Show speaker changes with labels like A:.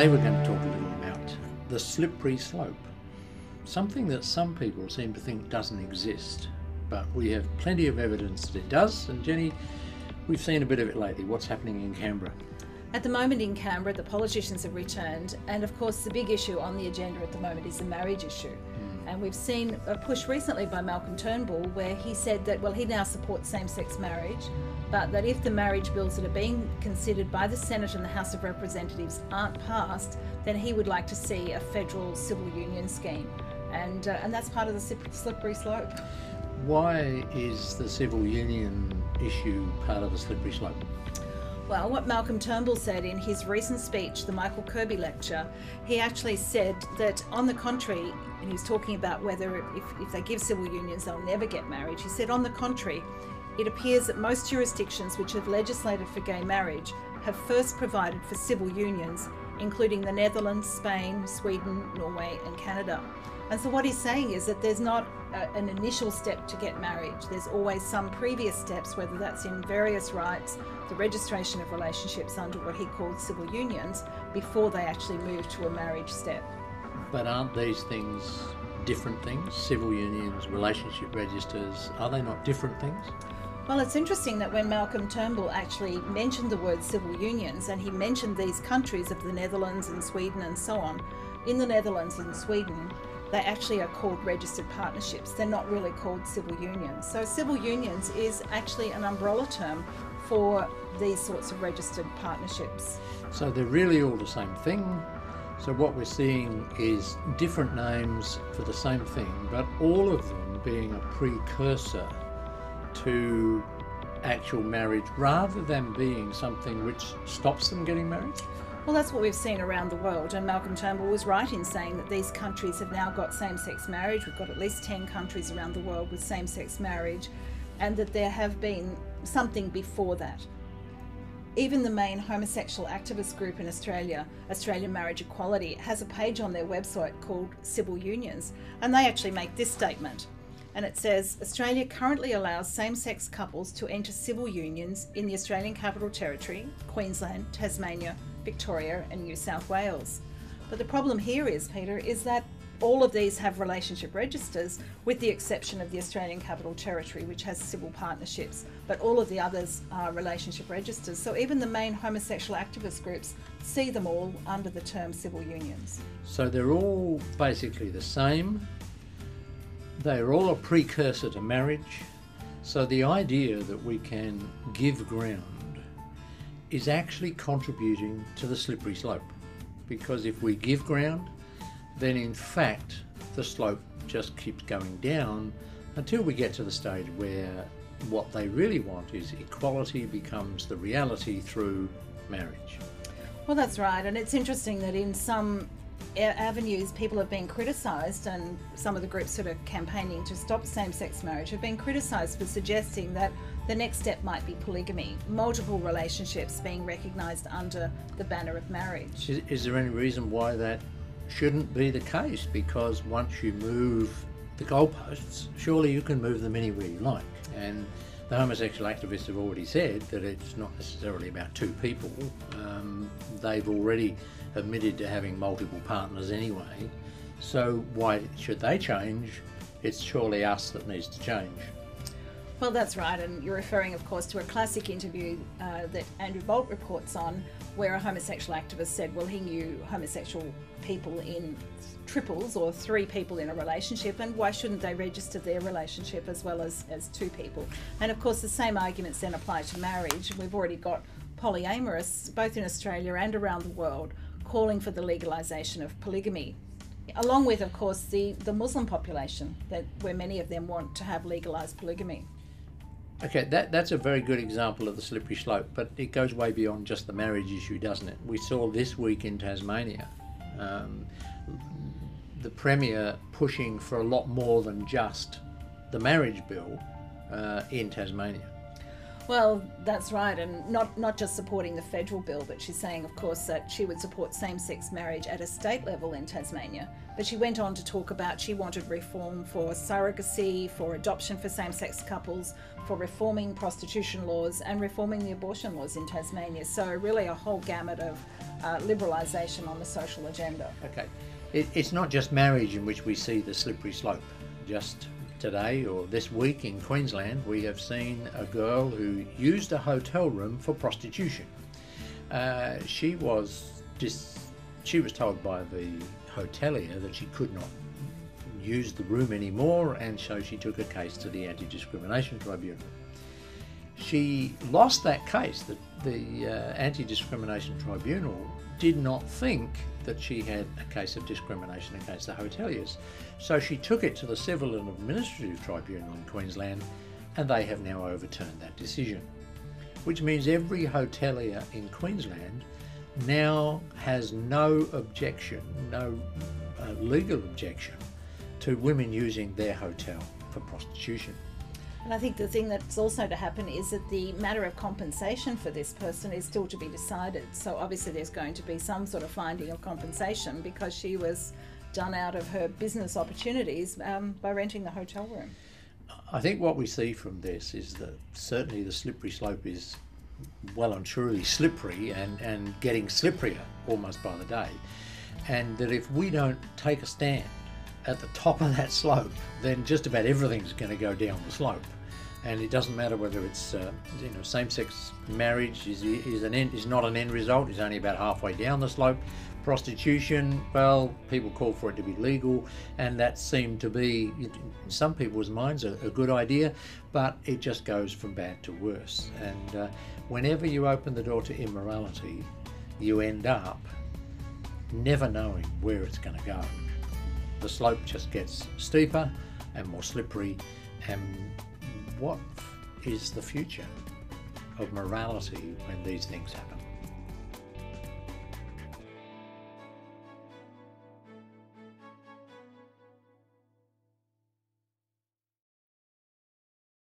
A: Today we're going to talk a little about the slippery slope, something that some people seem to think doesn't exist, but we have plenty of evidence that it does. And Jenny, we've seen a bit of it lately. What's happening in Canberra?
B: At the moment in Canberra, the politicians have returned, and of course the big issue on the agenda at the moment is the marriage issue. And we've seen a push recently by Malcolm Turnbull where he said that, well, he now supports same-sex marriage, but that if the marriage bills that are being considered by the Senate and the House of Representatives aren't passed, then he would like to see a federal civil union scheme. And that's part of the slippery slope.
A: Why is the civil union issue part of the slippery slope?
B: Well, what Malcolm Turnbull said in his recent speech, the Michael Kirby lecture, he actually said that on the contrary, and he was talking about whether if they give civil unions, they'll never get married. He said, on the contrary, it appears that most jurisdictions which have legislated for gay marriage have first provided for civil unions, including the Netherlands, Spain, Sweden, Norway and Canada. And so what he's saying is that there's not an initial step to get married. There's always some previous steps, whether that's in various rights, the registration of relationships under what he called civil unions, before they actually move to a marriage step.
A: But aren't these things different things? Civil unions, relationship registers, are they not different things?
B: Well, it's interesting that when Malcolm Turnbull actually mentioned the word civil unions, and he mentioned these countries of the Netherlands and Sweden and so on, in the Netherlands and Sweden, they actually are called registered partnerships. They're not really called civil unions. So civil unions is actually an umbrella term for these sorts of registered partnerships.
A: So they're really all the same thing. So what we're seeing is different names for the same thing, but all of them being a precursor to actual marriage rather than being something which stops them getting married?
B: Well, that's what we've seen around the world, and Malcolm Turnbull was right in saying that these countries have now got same-sex marriage. We've got at least 10 countries around the world with same-sex marriage, and that there have been something before that. Even the main homosexual activist group in Australia, Australian Marriage Equality, has a page on their website called Civil Unions, and they actually make this statement. And it says, Australia currently allows same-sex couples to enter civil unions in the Australian Capital Territory, Queensland, Tasmania, Victoria and New South Wales. But the problem here is, Peter, is that all of these have relationship registers, with the exception of the Australian Capital Territory, which has civil partnerships, but all of the others are relationship registers. So even the main homosexual activist groups see them all under the term civil unions.
A: So they're all basically the same. They're all a precursor to marriage. So the idea that we can give ground is actually contributing to the slippery slope, because if we give ground, then in fact the slope just keeps going down until we get to the stage where what they really want is equality becomes the reality through marriage.
B: Well, that's right, and it's interesting that in some avenues people have been criticised, and some of the groups that are campaigning to stop same-sex marriage have been criticised for suggesting that the next step might be polygamy, multiple relationships being recognised under the banner of marriage.
A: Is there any reason why that shouldn't be the case? Because once you move the goalposts, surely you can move them anywhere you like. And the homosexual activists have already said that it's not necessarily about two people. They've already admitted to having multiple partners anyway. So why should they change? It's surely us that needs to change.
B: Well, that's right, and you're referring, of course, to a classic interview that Andrew Bolt reports on, where a homosexual activist said, well, he knew homosexual people in triples, or three people in a relationship, and why shouldn't they register their relationship as well as two people? And of course the same arguments then apply to marriage. We've already got polyamorous, both in Australia and around the world, calling for the legalisation of polygamy, along with, of course, the Muslim population, where many of them want to have legalised polygamy.
A: Okay, that's a very good example of the slippery slope, but it goes way beyond just the marriage issue, doesn't it? We saw this week in Tasmania, the Premier pushing for a lot more than just the marriage bill in Tasmania.
B: Well, that's right, and not just supporting the federal bill, but she's saying, of course, that she would support same-sex marriage at a state level in Tasmania. But she went on to talk about she wanted reform for surrogacy, for adoption for same-sex couples, for reforming prostitution laws and reforming the abortion laws in Tasmania. So really a whole gamut of liberalisation on the social agenda.
A: Okay. It's not just marriage in which we see the slippery slope. Just today or this week in Queensland, we have seen a girl who used a hotel room for prostitution. She was told by the hotelier that she could not use the room anymore, and so she took a case to the Anti-Discrimination Tribunal. She lost that case. The Anti-Discrimination Tribunal did not think that she had a case of discrimination against the hoteliers. So she took it to the Civil and Administrative Tribunal in Queensland, and they have now overturned that decision. Which means every hotelier in Queensland now has no objection, no legal objection to women using their hotel for prostitution.
B: And I think the thing that's also to happen is that the matter of compensation for this person is still to be decided. So obviously there's going to be some sort of finding of compensation because she was done out of her business opportunities by renting the hotel room.
A: I think what we see from this is that certainly the slippery slope is well and truly slippery and getting slipperier almost by the day. And that if we don't take a stand at the top of that slope, then just about everything's going to go down the slope. And it doesn't matter whether it's same-sex marriage is not an end result, it's only about halfway down the slope. Prostitution, well, people call for it to be legal, and that seemed to be, in some people's minds, a good idea, but it just goes from bad to worse. And whenever you open the door to immorality, you end up never knowing where it's going to go. The slope just gets steeper and more slippery. And what is the future of morality when these things happen?